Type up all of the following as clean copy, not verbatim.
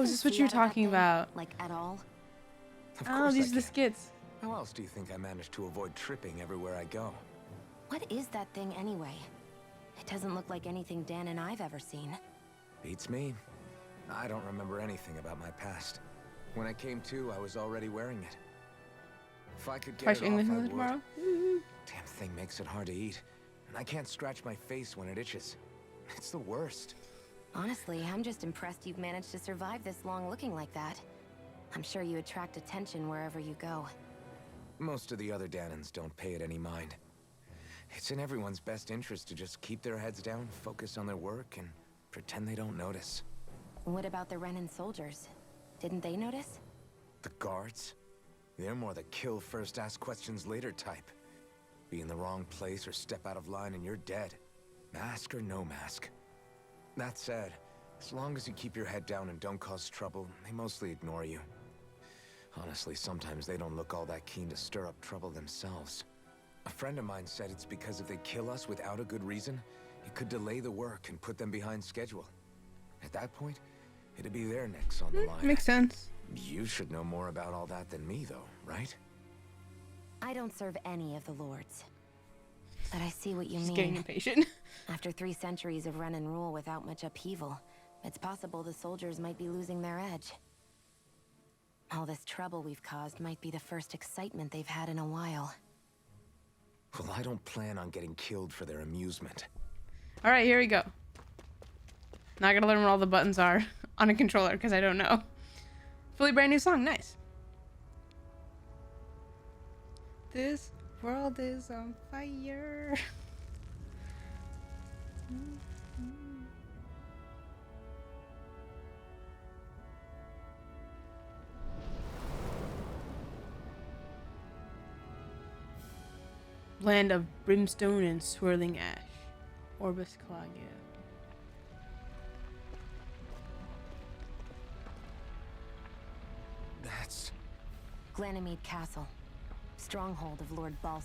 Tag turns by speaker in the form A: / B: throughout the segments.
A: is this what you were talking about?
B: Like, at all?
C: Of
A: Oh,
C: course
A: these
C: I
A: are the
C: can.
A: skits.
C: How else do you think I managed to avoid tripping everywhere I go?
B: What is that thing anyway? It doesn't look like anything Dan and I've ever seen.
C: Beats me. I don't remember anything about my past. When I came to, I was already wearing it. If I could get
A: Watch
C: it off,
A: English
C: I would.
A: tomorrow.
C: Damn thing makes it hard to eat. And I can't scratch my face when it itches. It's the worst.
B: Honestly, I'm just impressed you've managed to survive this long looking like that. I'm sure you attract attention wherever you go.
C: Most of the other Danans don't pay it any mind. It's in everyone's best interest to just keep their heads down, focus on their work, and pretend they don't notice.
B: What about the Renan soldiers? Didn't they notice?
C: The guards? They're more the kill first, ask questions later type. Be in the wrong place or step out of line and you're dead. Mask or no mask. That said, as long as you keep your head down and don't cause trouble, they mostly ignore you. Honestly, sometimes they don't look all that keen to stir up trouble themselves. A friend of mine said it's because if they kill us without a good reason, it could delay the work and put them behind schedule. At that point, it'd be their necks on the line.
A: Makes sense.
C: You should know more about all that than me, though, right?
B: I don't serve any of the lords. But I see what you
A: She's
B: mean.
A: getting impatient.
B: After 3 centuries of Renan rule without much upheaval, it's possible the soldiers might be losing their edge. All this trouble we've caused might be the first excitement they've had in a while.
C: Well, I don't plan on getting killed for their amusement.
A: All right, here we go. Not gonna learn what all the buttons are on a controller because I don't know. Fully brand new song, nice. This world is on fire. Land of brimstone and swirling ash. Orbis Claudia.
C: That's...
B: Glanamede Castle, stronghold of Lord Balsef,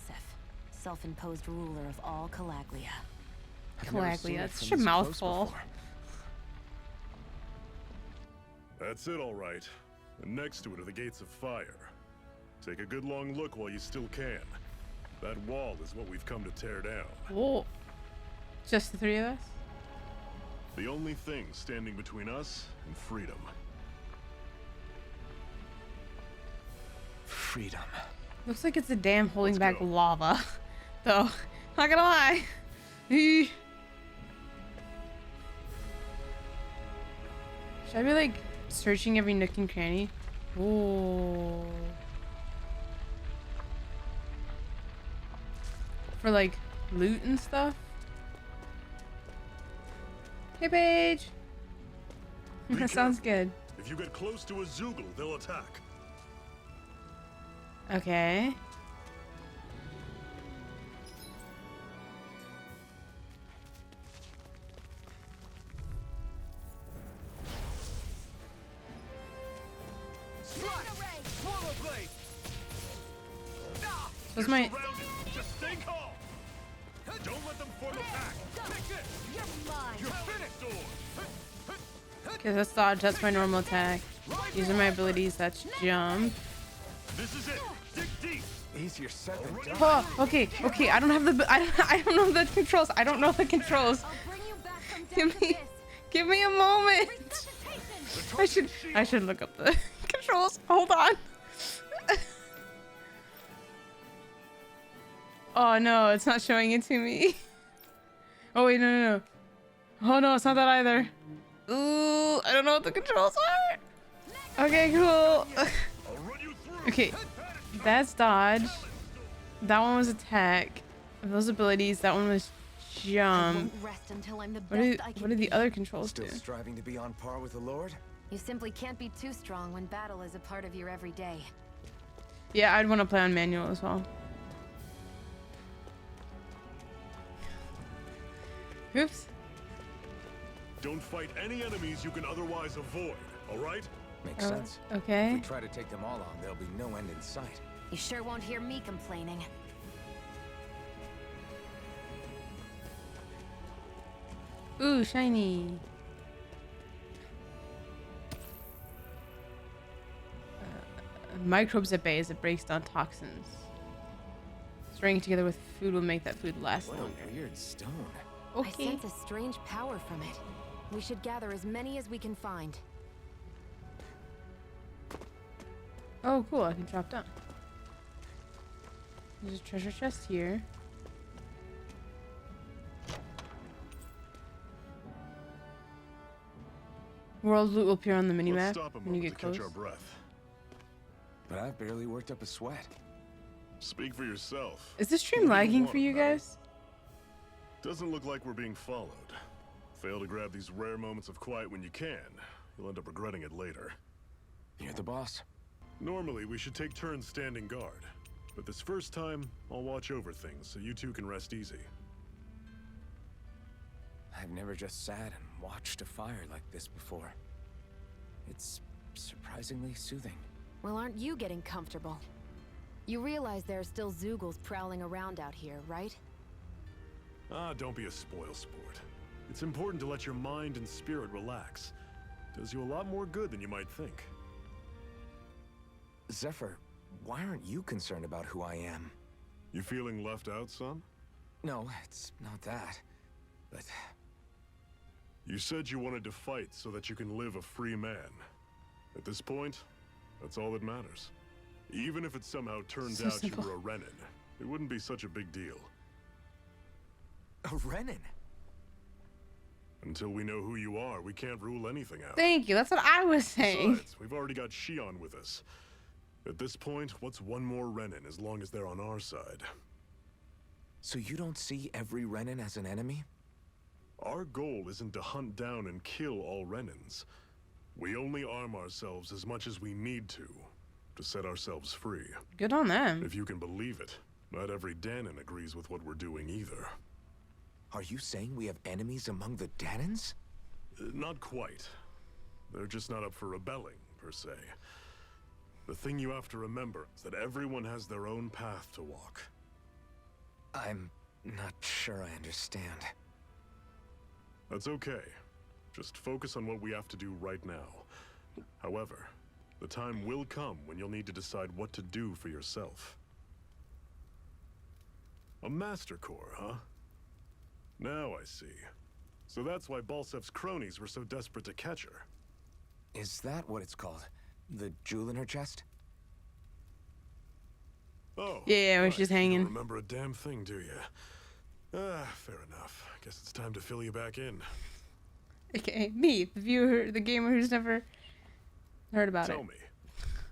B: self-imposed ruler of all Calaglia.
C: I've never seen
A: Calaglia,
C: it
A: that's
C: from
A: such a
C: this close
A: mouthful.
C: before.
D: That's it, all right. And next to it are the gates of fire. Take a good long look while you still can. That wall is what we've come to tear down.
A: Whoa. Just the 3 of us?
D: The only thing standing between us and freedom.
C: Freedom.
A: Looks like it's a dam holding
D: Let's
A: back
D: go.
A: lava. Though, not gonna lie. Should I be like searching every nook and cranny? Ooh. For like loot and stuff? Hey, Paige!
D: Be
A: That sounds
D: careful.
A: good.
D: If you get close to a Zoogle, they'll attack.
A: Okay. So it's my...
D: Surrounded. Just stay calm. Don't let them form a pack. Take this. You're finished, Sword.
A: Okay, that's dodge. That's my normal attack. These are my abilities. That's jump.
D: This is it. Dig deep.
C: Easier said than done.
A: Oh, okay, okay. I don't have the. I don't know the controls. I don't know the controls. Give me a moment. I should look up the controls. Hold on. Oh no, it's not showing it to me. Oh wait, no. Oh no, it's not that either. Ooh, I don't know what the controls are. Okay, cool.
D: I'll run you through.
A: Okay, that's dodge. That one was attack. Those abilities, that one was jump.
B: Rest until I'm the
A: What do
B: best I can
A: what do the
B: be.
A: other controls
C: Still
A: do?
C: striving to be on par with the Lord?
B: You simply can't be too strong when battle is a part of your everyday.
A: Yeah, I'd want to play on manual as well. Oops.
D: Don't fight any enemies you can otherwise avoid, all right?
C: Makes sense. If
A: Okay.
C: we try to take them all on, there'll be no end in sight.
B: You sure won't hear me complaining.
A: Ooh, shiny. Microbes at bay as it breaks down toxins. Stirring it together with food will make that food last
C: What
A: longer.
C: a weird stone.
B: I
A: Okay.
B: sense a strange power from it. We should gather as many as we can find.
A: Oh, cool. I can drop down. There's a treasure chest here. World loot will appear on the
D: Let's
A: minimap
D: stop a
A: when you
D: moment
A: get
D: to
A: close.
D: catch our breath.
C: But I've barely worked up a sweat.
D: Speak for yourself.
A: Is this stream
D: What do you
A: lagging
D: want,
A: for you
D: Metal?
A: guys?
D: Doesn't look like we're being followed. Fail to grab these rare moments of quiet when you can. You'll end up regretting it later.
C: You're the boss.
D: Normally, we should take turns standing guard. But this first time, I'll watch over things so you two can rest easy.
C: I've never just sat and watched a fire like this before. It's surprisingly soothing.
B: Well, aren't you getting comfortable? You realize there are still Zoogles prowling around out here, right?
D: Ah, don't be a spoilsport. It's important to let your mind and spirit relax. Does you a lot more good than you might think.
C: Zephyr, why aren't you concerned about who I am?
D: You feeling left out, son?
C: No, it's not that. But
D: You said you wanted to fight so that you can live a free man. At this point, that's all that matters. Even if it somehow turns
A: So
D: out
A: simple.
D: you were a Renin, it wouldn't be such a big deal.
C: a Renin.
D: Until we know who you are, we can't rule anything out.
A: Thank you. That's what I was saying.
D: Besides, we've already got Shionne with us. At this point, what's one more Renin as long as they're on our side?
C: So you don't see every Renin as an enemy?
D: Our goal isn't to hunt down and kill all Renins. We only arm ourselves as much as we need to set ourselves free.
A: Good on them.
D: If you can believe it, not every Danon agrees with what we're doing either.
C: Are you saying we have enemies among the Danons?
D: Not quite. They're just not up for rebelling, per se. The thing you have to remember is that everyone has their own path to walk.
C: I'm not sure I understand.
D: That's okay. Just focus on what we have to do right now. However, the time will come when you'll need to decide what to do for yourself. A Master Core, huh? Now I see. So that's why Balsef's cronies were so desperate to catch her.
C: Is that what it's called? The jewel in her chest?
D: Oh,
A: Yeah, where
D: right.
A: she's
D: You
A: hanging.
D: don't remember a damn thing, do you? Fair enough. Guess it's time to fill you back in.
A: Okay, me, the viewer, the gamer who's never heard about
D: Tell
A: it.
D: me,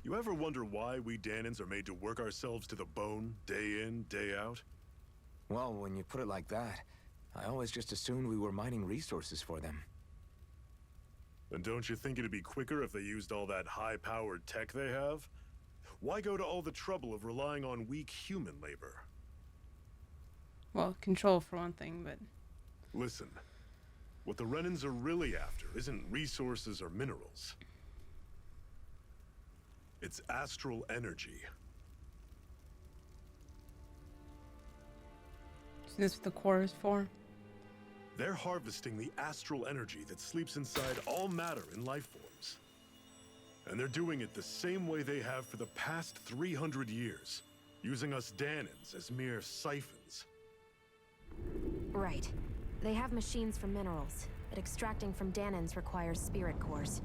D: you ever wonder why we Danons are made to work ourselves to the bone, day in, day out?
C: Well, when you put it like that, I always just assumed we were mining resources for them.
D: And don't you think it'd be quicker if they used all that high-powered tech they have? Why go to all the trouble of relying on weak human labor?
A: Well, control for one thing, but
D: Listen, what the Renins are really after isn't resources or minerals. It's astral energy.
A: isn't this what the core is for?
D: They're harvesting the astral energy that sleeps inside all matter in life forms. And they're doing it the same way they have for the past 300 years, using us Danons as mere siphons.
B: Right. They have machines for minerals, but extracting from Danons requires spirit cores.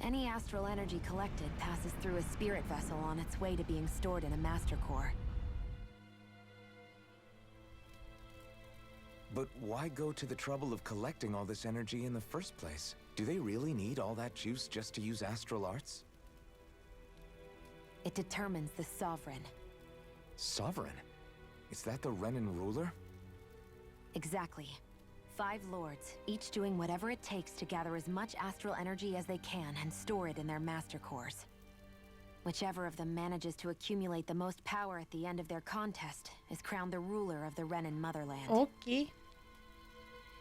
B: Any astral energy collected passes through a spirit vessel on its way to being stored in a master core.
C: But why go to the trouble of collecting all this energy in the first place? Do they really need all that juice just to use astral arts?
B: It determines the Sovereign.
C: Sovereign? Is that the Renin ruler?
B: Exactly. 5 lords, each doing whatever it takes to gather as much astral energy as they can and store it in their master cores. Whichever of them manages to accumulate the most power at the end of their contest is crowned the ruler of the Renin motherland.
A: Okay.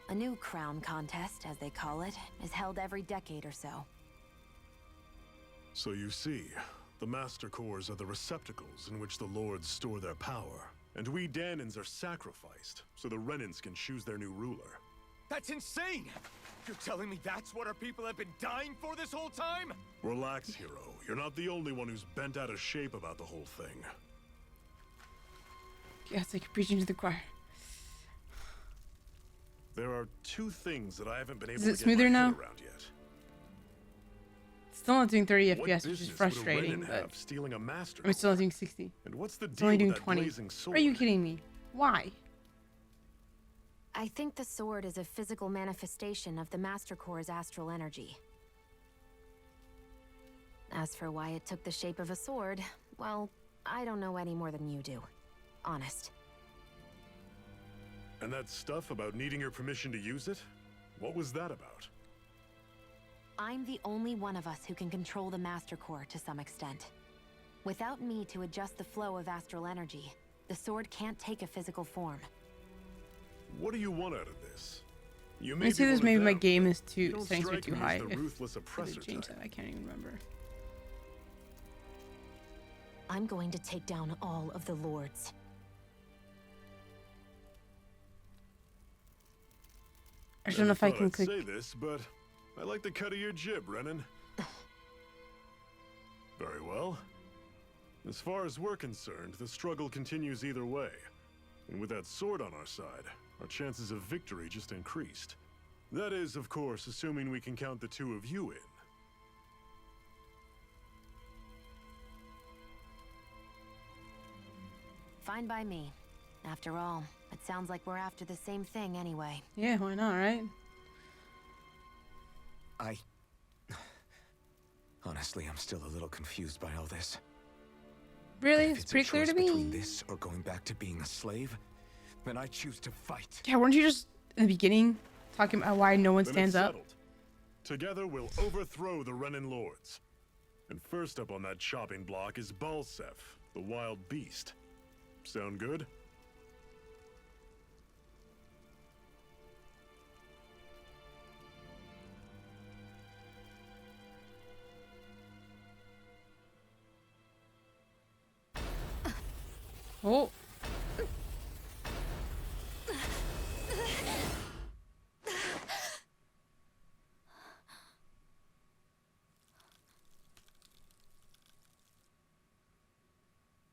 B: A new crown contest, as they call it, is held every decade or so.
D: So you see, the Master Cores are the receptacles in which the Lords store their power. And we Danons are sacrificed, so the Renins can choose their new ruler.
C: That's insane! You're telling me that's what our people have been dying for this whole time?
D: Relax, hero. You're not the only one who's bent out of shape about the whole thing.
A: Yeah, it's like preaching to the choir.
D: There are two things that I haven't been able
A: Is it
D: to get
A: smoother
D: my
A: now?
D: head around yet.
A: Still not doing 30
D: What
A: FPS, which is
D: business would a
A: frustrating,
D: Renin
A: but
D: have stealing a master
A: I'm still
D: core?
A: not doing 60.
D: And what's the
A: It's
D: deal
A: only
D: with
A: doing
D: that
A: 20.
D: blazing sword?
A: Are you kidding me? Why?
B: I think the sword is a physical manifestation of the Master Core's astral energy. As for why it took the shape of a sword, well, I don't know any more than you do. Honest.
D: And that stuff about needing your permission to use it? What was that about?
B: I'm the only one of us who can control the Master Core to some extent. Without me to adjust the flow of astral energy, the sword can't take a physical form.
D: What do you want out of this? You
A: I
D: may
A: see
D: be
A: this.
D: one of
A: Maybe my
D: them,
A: game
D: but
A: is
D: you
A: too
D: don't
A: settings are
D: strike
A: too
D: me as
A: high.
D: the
A: If
D: ruthless
A: they
D: oppressor
A: change
D: type.
A: that, I can't even remember.
B: I'm going to take down all of the lords.
A: I don't know if I
D: Never
A: can
D: thought I'd
A: click.
D: say this, but I like the cut of your jib, Renin. Very well. As far as we're concerned, the struggle continues either way. And with that sword on our side, our chances of victory just increased. That is, of course, assuming we can count the two of you in.
B: Fine by me. After all, it sounds like we're after the same thing anyway.
A: Yeah, why not, right?
C: Honestly, I'm still a little confused by all this.
A: Really?
C: But if
A: It's pretty clear to
C: a choice between
A: me.
C: this or going back to being a slave, then I choose to fight.
A: Yeah, weren't you just in the beginning talking about why no one
D: Then
A: stands
D: it's
A: up?
D: settled. Together we'll overthrow the Renin lords. And first up on that chopping block is Balsef, the wild beast. Sound good?
A: Oh.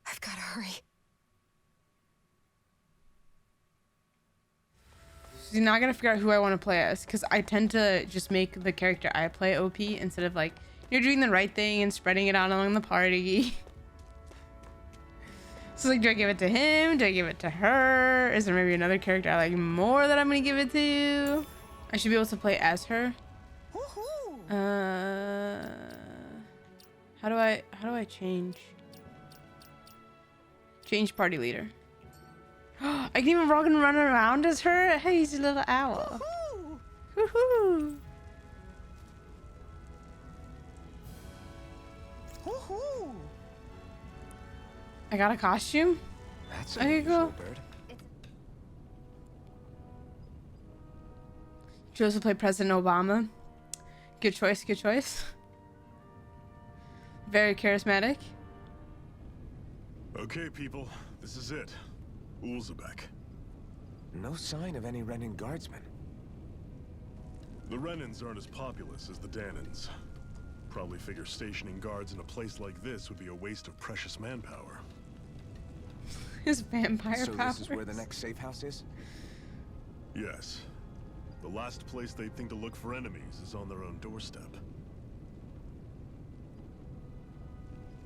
B: I've gotta hurry.
A: See, now I gotta figure out who I want to play as, because I tend to just make the character I play OP instead of like, you're doing the right thing and spreading it out along the party. So like, do I give it to him? Do I give it to her? Is there maybe another character I like more that I'm gonna give it to? I should be able to play as her. How do I change party leader? I can even rock and run around as her. Hey, he's a little owl. Woohoo! I got a costume.
C: That's
A: Okay,
C: unusual,
A: cool.
C: bird.
A: Chose to play President Obama. Good choice, good choice. Very charismatic.
D: Okay, people, this is it. Ulzebek.
C: No sign of any Renin guardsmen.
D: The Renins aren't as populous as the Danins. Probably figure stationing guards in a place like this would be a waste of precious manpower.
A: His vampire
C: So
A: powers.
C: this is where the next safe house is?
D: Yes. The last place they'd think to look for enemies is on their own doorstep.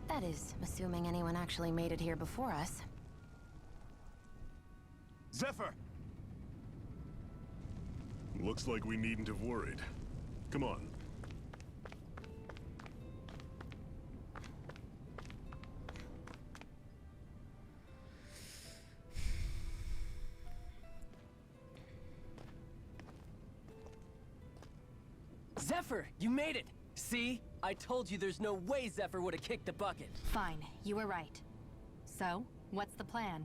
B: That is, assuming anyone actually made it here before us.
C: Zephyr!
D: Looks like we needn't have worried. Come on.
E: Zephyr, you made it! See? I told you there's no way Zephyr would have kicked the bucket.
B: Fine, you were right. So, what's the plan?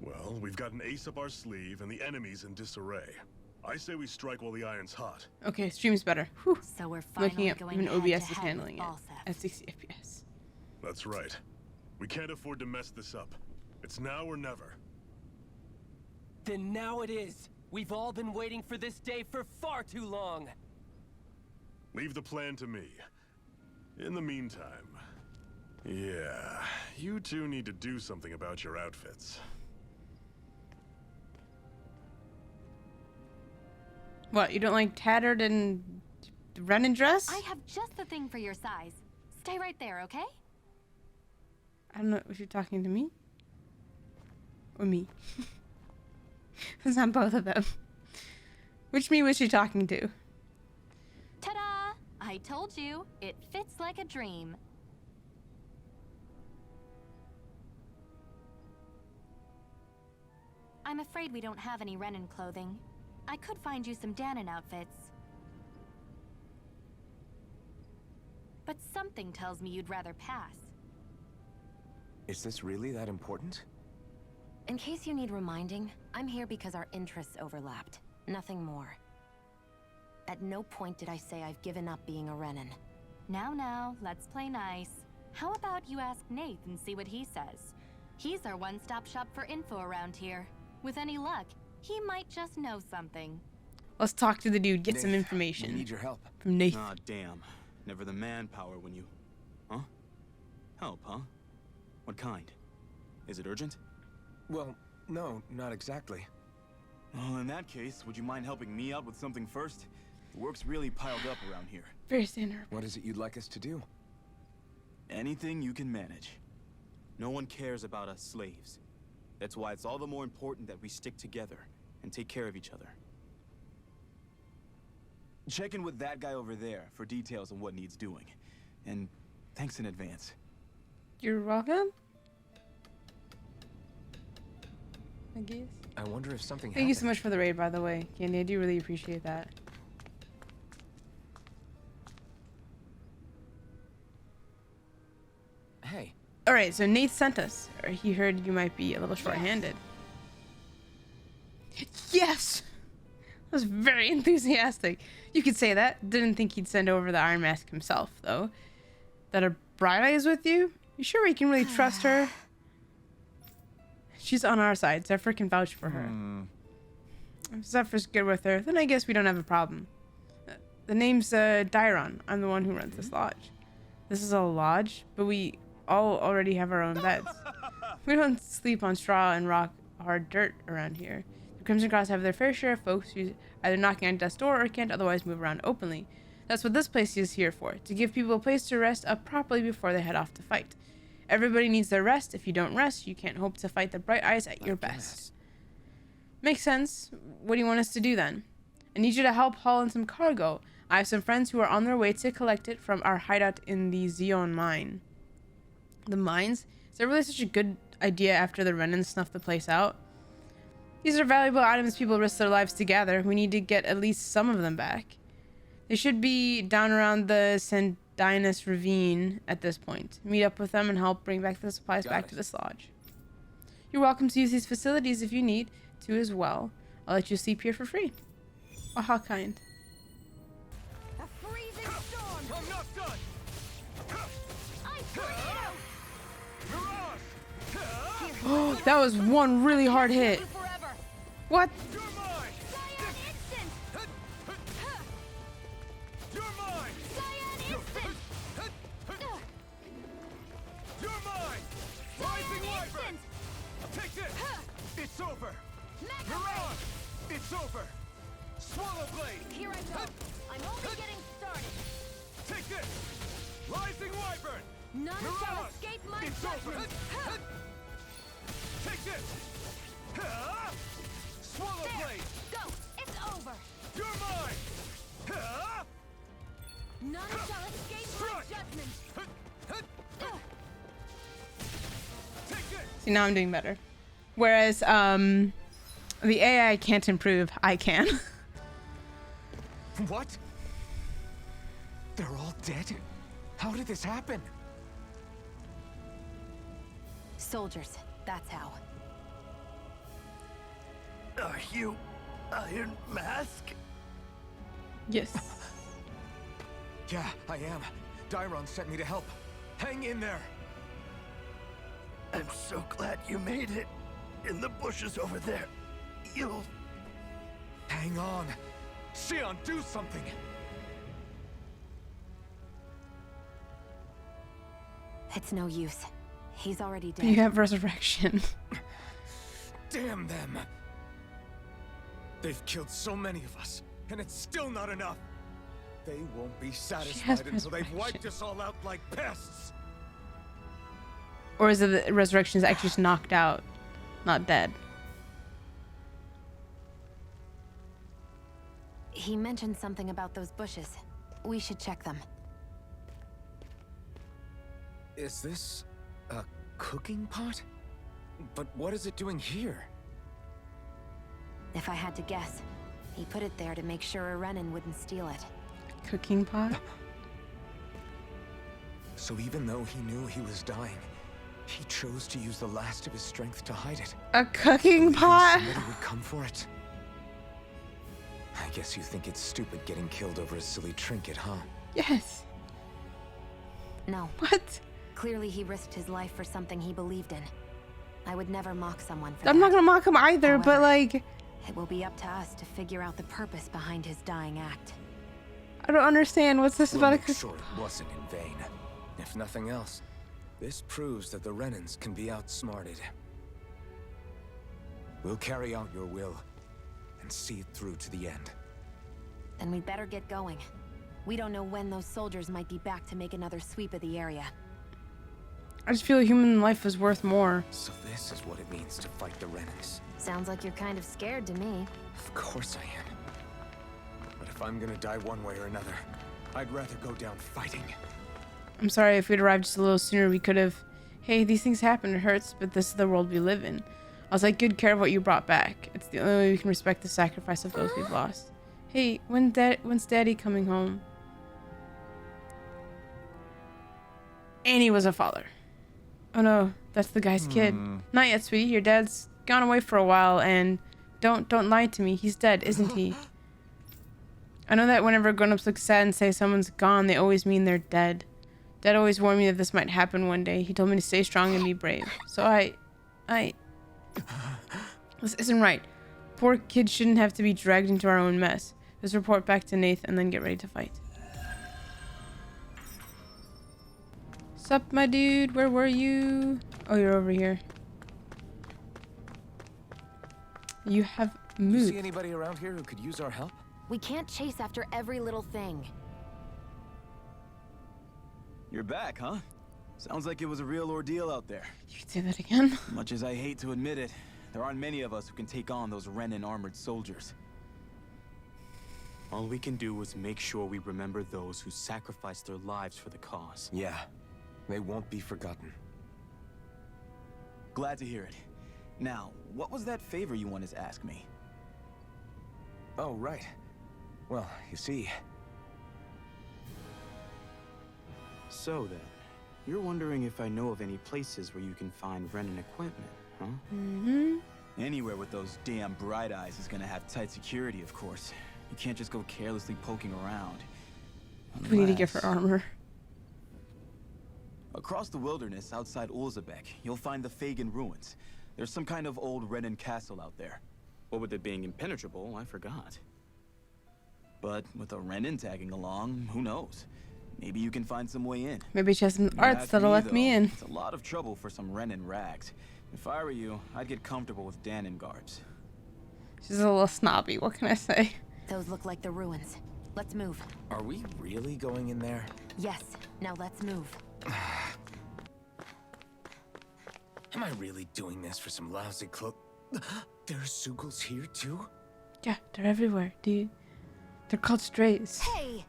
D: Well, we've got an ace up our sleeve and the enemy's in disarray. I say we strike while the iron's hot.
A: Okay, stream's better. Whew.
B: So we're
A: I'm
B: finally
A: looking at
B: going
A: even
B: head to
A: OBS is
B: head
A: handling
B: with
A: it
B: Balsef.
A: at 60 FPS.
D: That's right. We can't afford to mess this up. It's now or never.
E: Then now it is. We've all been waiting for this day for far too long.
D: Leave the plan to me. In the meantime, yeah, you two need to do something about your outfits.
A: What, you don't like tattered and running dress?
F: I have just the thing for your size. Stay right there, okay?
A: I don't know, was you talking to me? Or me? It's not both of them. Which me was she talking to?
F: Ta-da! I told you, it fits like a dream. I'm afraid we don't have any Renin clothing. I could find you some Danon outfits. But something tells me you'd rather pass.
C: Is this really that important?
B: In case you need reminding, I'm here because our interests overlapped. Nothing more. At no point did I say I've given up being a Renin.
F: Now, let's play nice. How about you ask Nath and see what he says? He's our one-stop shop for info around here. With any luck, he might just know something.
A: Let's talk to the dude, get some
C: Nath,
A: information.
C: we need your help.
A: From Nath.
G: Ah, damn. Never the manpower when you... Huh? Help, huh? What kind? Is it urgent?
C: Well, no, not exactly.
G: Well, in that case, would you mind helping me out with something first? The work's really piled up around here.
A: Very standard.
C: What is it you'd like us to do?
G: Anything you can manage. No one cares about us slaves. That's why it's all the more important that we stick together and take care of each other. Check in with that guy over there for details on what needs doing. And thanks in advance.
A: You're welcome? I guess.
C: I wonder if something
A: Thank you so much for the raid, by the way, Candy. I do really appreciate that.
C: Hey.
A: Alright, so Nate sent us. Or he heard you might be a little short-handed. Yes! That was very enthusiastic. You could say that. Didn't think he'd send over the Iron Mask himself, though. That a Bright Eye is with you? You sure we can really trust her? She's on our side. Zephyr can vouch for her. If Zephyr's good with her, then I guess we don't have a problem. The name's Dairon. I'm the one who runs this lodge. This is a lodge, but we all already have our own beds. We don't sleep on straw and rock hard dirt around here. The Crimson Cross have their fair share of folks who either knocking on death's door or can't otherwise move around openly. That's what this place is here for, to give people a place to rest up properly before they head off to fight. Everybody needs their rest. If you don't rest, you can't hope to fight the Bright Eyes at your best. Makes sense. What do you want us to do then? I need you to help haul in some cargo. I have some friends who are on their way to collect it from our hideout in the Shionne mine. The mines? Is that really such a good idea after the Renin snuffed the place out? These are valuable items people risk their lives to gather. We need to get at least some of them back. They should be down around the Sandinus Ravine at this point. Meet up with them and help bring back the supplies back to this lodge. You're welcome to use these facilities if you need to as well. I'll let you sleep here for free. Oh, how kind.
F: A freezing storm!
D: I'm not done!
F: Ice tornado!
D: Mirage!
A: Oh, that was one really hard hit.
F: Forever!
A: What?
D: You're mine!
F: Cyan instant!
D: You're mine!
F: Cyan instant!
D: You're mine! Rising
F: Cyan
D: Wyvern!
F: instant!
D: Take this! It's over!
F: Mega
D: Mirage! It's over! Swallow Blade!
F: Here I go! I'm only getting started!
D: Take this! Rising Wyvern!
F: None shall
D: Mirage!
F: escape my
D: It's over!
F: judgment!
D: Take this! Swallow
F: There!
D: Blade!
F: Go! It's over!
D: You're mine!
F: None shall escape my
D: Strike!
F: judgment!
D: Take this!
A: See, now I'm doing better. Whereas, the AI can't improve. I can.
C: What? They're all dead? How did this happen?
B: Soldiers, that's how.
H: Are you Iron Mask?
A: Yes.
C: Yeah, I am. Dairon sent me to help. Hang in there!
H: I'm so glad you made it. In the bushes over there. You'll
C: Hang on. Shionne, do something!
B: It's no use. He's already dead.
A: You have resurrection.
C: Damn them! They've killed so many of us, and it's still not enough! They won't be satisfied until they've wiped us all out like pests!
A: Or is it the resurrection is actually just knocked out, not dead?
B: He mentioned something about those bushes. We should check them.
C: Is this a cooking pot? But what is it doing here?
B: If I had to guess, he put it there to make sure a Renin wouldn't steal it.
A: Cooking pot?
C: So even though he knew he was dying, he chose to use the last of his strength to hide it.
A: A cooking pot?
C: Somebody would come for it. I guess you think it's stupid getting killed over a silly trinket, huh?
A: Yes.
B: No.
A: What?
B: Clearly he risked his life for something he believed in. I would never mock someone for that.
A: I'm not gonna mock him either, but
B: However,
A: like...
B: it will be up to us to figure out the purpose behind his dying act.
A: I don't understand. What's this
C: We'll
A: about a
C: make
A: cooking
C: sure it wasn't in vain. If nothing else, this proves that the Renins can be outsmarted. We'll carry out your will and see it through to the end.
B: Then we'd better get going. We don't know when those soldiers might be back to make another sweep of the area.
A: I just feel human life is worth more.
C: So this is what it means to fight the Renins.
B: Sounds like you're kind of scared to me.
C: Of course I am. But if I'm gonna die one way or another, I'd rather go down fighting.
A: I'm sorry, if we'd arrived just a little sooner, we could have... Hey, these things happen, it hurts, but this is the world we live in. I'll take good care of what you brought back. It's the only way we can respect the sacrifice of those we've lost. Hey, when's Daddy coming home? Annie was a father. Oh no, that's the guy's kid. Not yet, sweetie. Your dad's gone away for a while, and don't lie to me. He's dead, isn't he? I know that whenever grown-ups look sad and say someone's gone, they always mean they're dead. Dad always warned me that this might happen one day. He told me to stay strong and be brave. So I... This isn't right. Poor kids shouldn't have to be dragged into our own mess. Let's report back to Nath and then get ready to fight. Sup, my dude? Where were you? Oh, you're over here. You have moved.
C: You see anybody around here who could use our help?
B: We can't chase after every little thing.
G: You're back, huh? Sounds like it was a real ordeal out there.
A: You can say that again.
G: Much as I hate to admit it, there aren't many of us who can take on those Renin armored soldiers. All we can do is make sure we remember those who sacrificed their lives for the cause.
C: Yeah, they won't be forgotten.
G: Glad to hear it. Now, what was that favor you wanted to ask me?
C: Oh, right. Well, you see...
G: So then, you're wondering if I know of any places where you can find Renin equipment, huh?
A: Mm-hmm.
G: Anywhere with those damn bright eyes is gonna have tight security, of course. You can't just go carelessly poking around.
A: We need to give her armor.
G: Across the wilderness outside Ulzabek, you'll find the Fagin ruins. There's some kind of old Renin castle out there. What with it being impenetrable, I forgot. But with a Renin tagging along, who knows? Maybe you can find some way in.
A: Maybe she has some arts that'll let me in.
G: It's a lot of trouble for some Renin rags. If I were you, I'd get comfortable with Danin garbs.
A: She's a little snobby, what can I say?
B: Those look like the ruins. Let's move.
C: Are we really going in there?
B: Yes, now let's move.
C: Am I really doing this for some lousy cloak? There's Sugals here too?
A: Yeah, they're everywhere, dude. They're called strays.
B: Hey!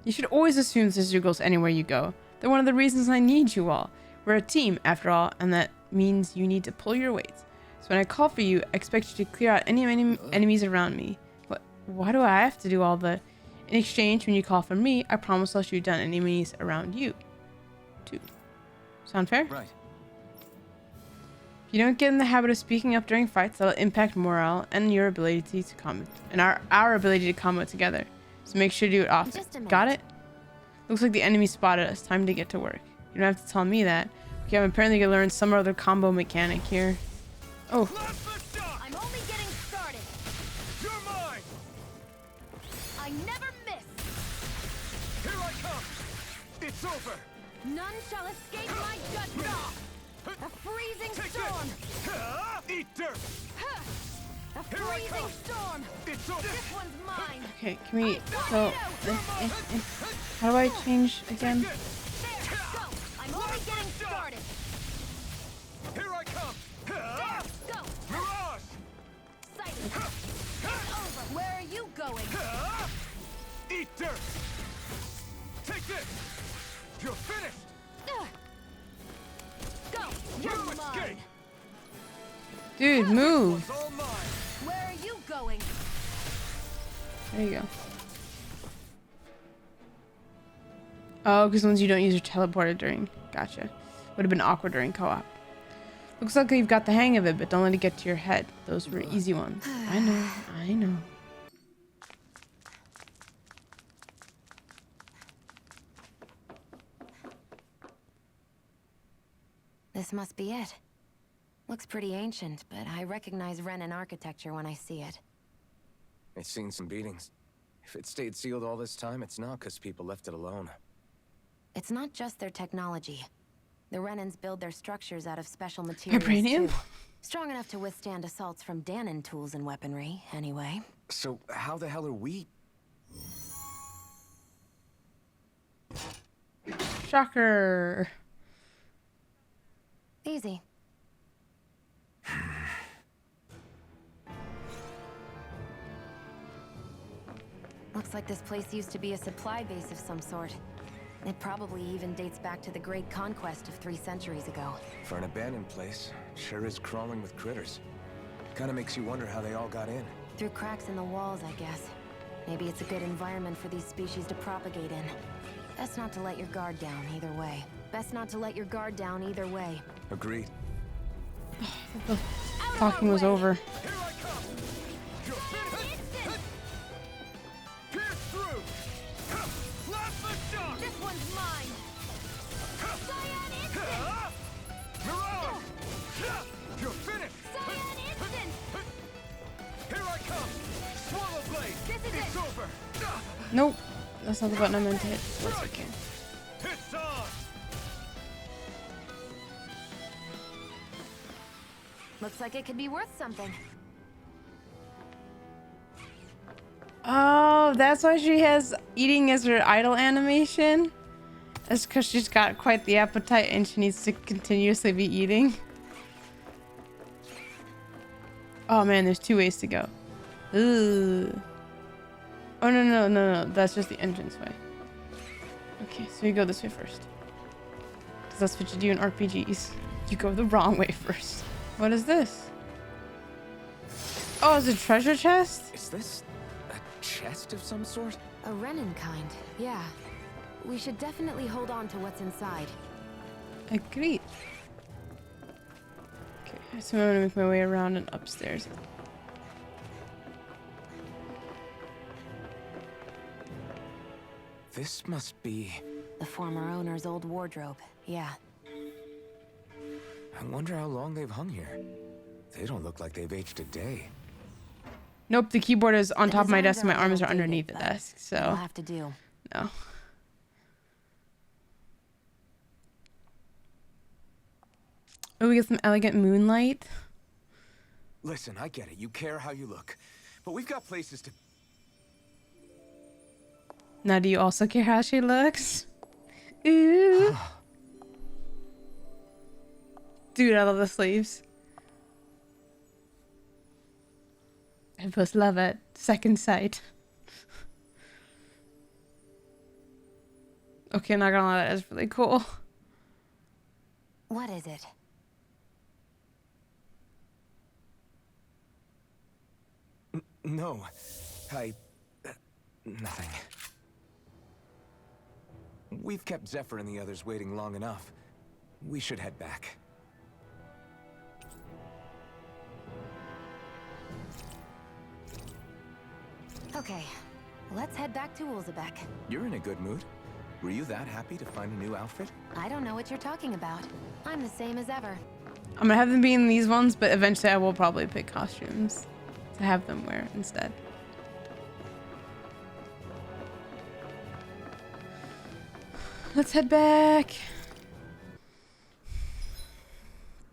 A: You should always assume there's Zugals anywhere you go. They're one of the reasons I need you all. We're a team, after all, and that means you need to pull your weight. So when I call for you, I expect you to clear out any enemies around me. Why do I have to do all the... In exchange, when you call for me, I promise I'll shoot down enemies around you. Too. Sound fair?
C: Right.
A: If you don't get in the habit of speaking up during fights, that'll impact morale and your ability to combat, and our ability to combat together. So make sure to do it often.
B: Just a minute.
A: Got it? Looks like the enemy spotted us. Time to get to work. You don't have to tell me that. Okay, I'm apparently gonna learn some other combo mechanic here. Oh.
H: I'm only getting started. You're
C: It's over!
B: None shall escape my judgment! A freezing storm!
C: Eat dirt!
B: A freezing storm!
C: It's over!
B: This one's mine!
A: Okay, can we go? How do I change again?
B: There, go! I'm only getting started!
C: Here I come!
B: There, go!
C: Mirage!
B: Sighted! It's over! Where are you going?
C: Eat dirt! Take this! You're finished!
B: Go! You're
C: You
B: mine!
C: escape!
A: Dude, move.
C: It's all mine!
B: Where are you going?
A: There you go. Oh, because ones you don't use your teleporter during. Gotcha. Would have been awkward during co-op. Looks like you've got the hang of it, but don't let it get to your head. Those were easy ones. I know. I know.
B: This must be it. Looks pretty ancient, but I recognize Renan architecture when I see it.
C: It's seen some beatings. If it stayed sealed all this time, it's not because people left it alone.
B: It's not just their technology. The Renans build their structures out of special materials
A: Vibranium?
B: too. Strong enough to withstand assaults from Danon tools and weaponry, anyway.
C: So how the hell are we?
A: Shocker.
B: Easy. Looks like this place used to be a supply base of some sort. It probably even dates back to the Great Conquest of 3 centuries ago.
C: For an abandoned place, sure is crawling with critters. Kinda makes you wonder how they all got in.
B: Through cracks in the walls, I guess. Maybe it's a good environment for these species to propagate in. Best not to let your guard down either way. Best not to let your guard down either way.
C: Agreed.
A: Talking was over.
C: Here I come! You're finished! Pierce through! Blast the shock!
B: This one's mine! Cyan Instant!
C: Mirage! You're finished!
B: Cyan Instant!
C: Here I come! Swallow blade!
B: This is
C: It's
B: it!
C: over!
A: Nope. That's not the button I meant to hit. That's okay.
C: It's on!
B: Looks like it could be worth something.
A: Oh, that's why she has eating as her idle animation? That's because she's got quite the appetite and she needs to continuously be eating. Oh man, there's 2 ways to go. Ugh. Oh no, that's just the entrance way. Okay, so you go this way first. Because that's what you do in RPGs. You go the wrong way first. What is this? Oh, it's a treasure chest?
C: Is this a chest of some sort?
B: A Renan kind, yeah. We should definitely hold on to what's inside.
A: Agreed. Okay, so I'm gonna make my way around and upstairs.
C: This must be...
B: The former owner's old wardrobe, yeah.
C: I wonder how long they've hung here. They don't look like they've aged a day.
A: Nope, the keyboard is on
B: The
A: top of my
B: designs
A: desk and my
B: are a
A: arms are
B: little
A: underneath the
B: dated, but
A: desk,
B: We'll
A: so
B: have to do.
A: no. Oh, we get some elegant moonlight.
C: Listen, I get it. You care how you look. But we've got places to...
A: Now, do you also care how she looks? Ooh. Dude, I love the sleeves. I both love it. Second sight. Okay, not gonna lie, that is really cool.
B: What is it?
C: No. Nothing. We've kept Zephyr and the others waiting long enough. We should head back.
B: Okay, let's head back to Ulzebek.
C: You're in a good mood. Were you that happy to find a new outfit?
B: I don't know what you're talking about. I'm the same as ever.
A: I'm gonna have them be in these ones, but eventually I will probably pick costumes to have them wear instead. Let's head back.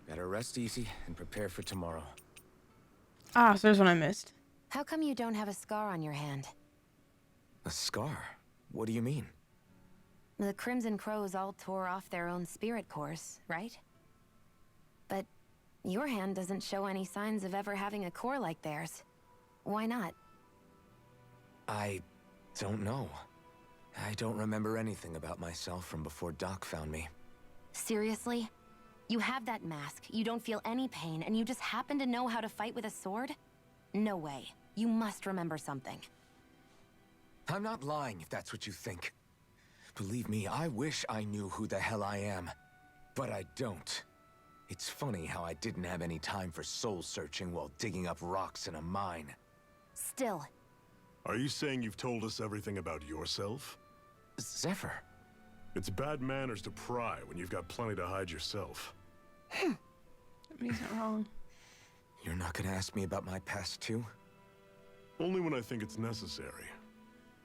C: Better rest easy and prepare for tomorrow.
A: Ah, so there's one I missed.
B: How come you don't have a scar on your hand?
C: A scar? What do you mean?
B: The Crimson Crows all tore off their own spirit cores, right? But your hand doesn't show any signs of ever having a core like theirs. Why not?
C: I don't know. I don't remember anything about myself from before Doc found me.
B: Seriously? You have that mask, you don't feel any pain, and you just happen to know how to fight with a sword? No way. You must remember something.
C: I'm not lying if that's what you think. Believe me, I wish I knew who the hell I am. But I don't. It's funny how I didn't have any time for soul searching while digging up rocks in a mine.
B: Still.
D: Are you saying you've told us everything about yourself?
C: Zephyr.
D: It's bad manners to pry when you've got plenty to hide yourself.
A: I mean, he's not wrong.
C: You're not gonna ask me about my past too?
D: Only when I think it's necessary.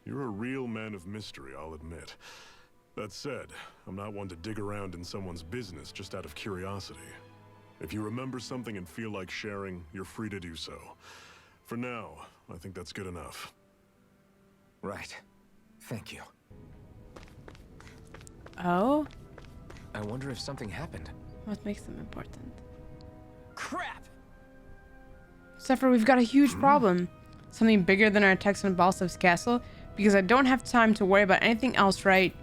D: You're a real man of mystery, I'll admit. That said, I'm not one to dig around in someone's business just out of curiosity. If you remember something and feel like sharing, you're free to do so. For now, I think that's good enough.
C: Right. Thank you.
A: Oh?
C: I wonder if something happened.
A: What makes them important?
E: Crap!
A: Zephyr, we've got a huge problem. Something bigger than our attacks on Balsev's castle, because I don't have time to worry about anything else, right?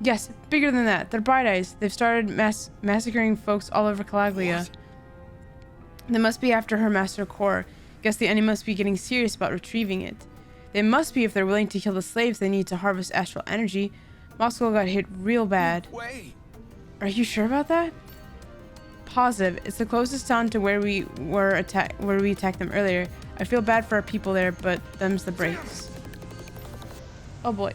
A: Yes, bigger than that. They're Bright Eyes. They've started massacring folks all over Calaglia.
C: What?
A: They must be after her master core. Guess the enemy must be getting serious about retrieving it. They must be if they're willing to kill the slaves they need to harvest astral energy. Moscow got hit real bad.
C: Wait!
A: Are you sure about that? Positive. It's the closest town to where we attacked them earlier. I feel bad for our people there, but them's the breaks. Oh boy.